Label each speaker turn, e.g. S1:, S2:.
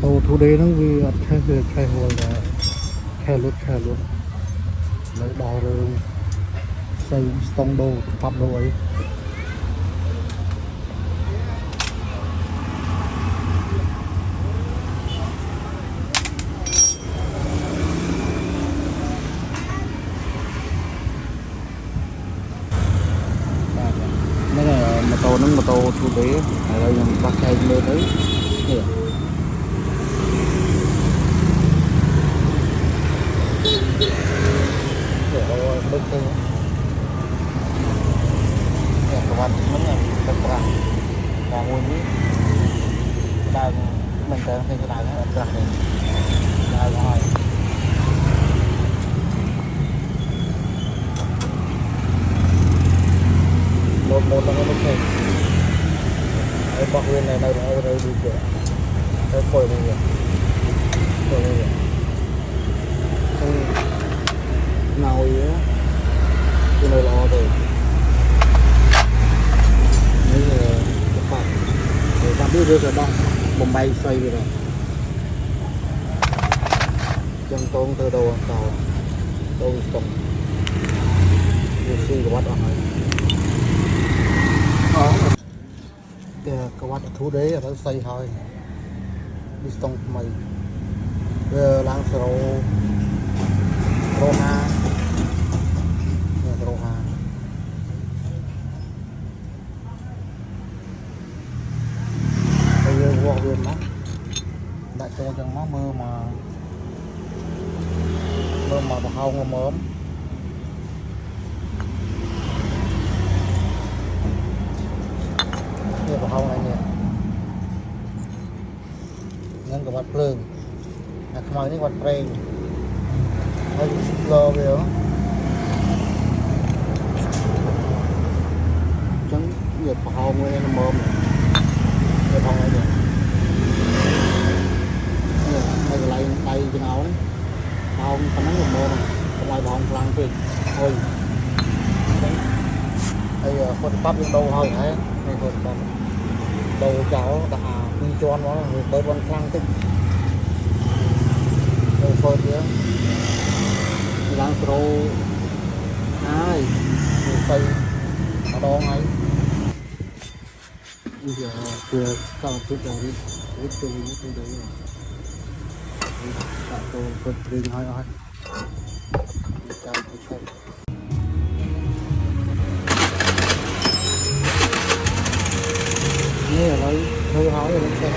S1: tô thu đế nó vì khai hồi là khai lút lấy đo rồi xây tông đồ pháp đồ ấy nó là mô tô thu đế ở đây là bác khai mê thấy kìa. Bên kia các bạn mình là tất cả và ngồi ní đây mình tới cái này nó rất là đây rồi một là nó ok cái bọc viên này đây là đây đi kìa cái phổi này kìa nào ý á cái này lo rồi bây giờ các bạn để bạn biết được là đông bồng bay xoay rồi chân tôn từ đầu tàu đâu tổng suy của bắt vào này các bạn thu đế ở đó xây thôi đi tông mày lang sầu Roma Roha bây giờ vô viên đó đại tô trong nó mơ mà bà hông là mớm như bà hông này nhỉ ngân của mặt phương là không ai đến mặt prey hơi lo về đó chẳng nhiệt bà hông này nó mớm nhiệt hông này này là lại tay chân áo đấy hông phải nắng mưa mà không ai bà hông lăng phê thôi đây con bắp lên đâu hơi hả này con bắp đầu cháu đã đi cho nó người tới con lăng tích rồi phơi kia lăng pro ai người xây ở đó ngay bây giờ vừa cao chút rồi đi ít tôi đấy tại tôi vượt lên hơi nghe ở đây hơi hói rồi lên xe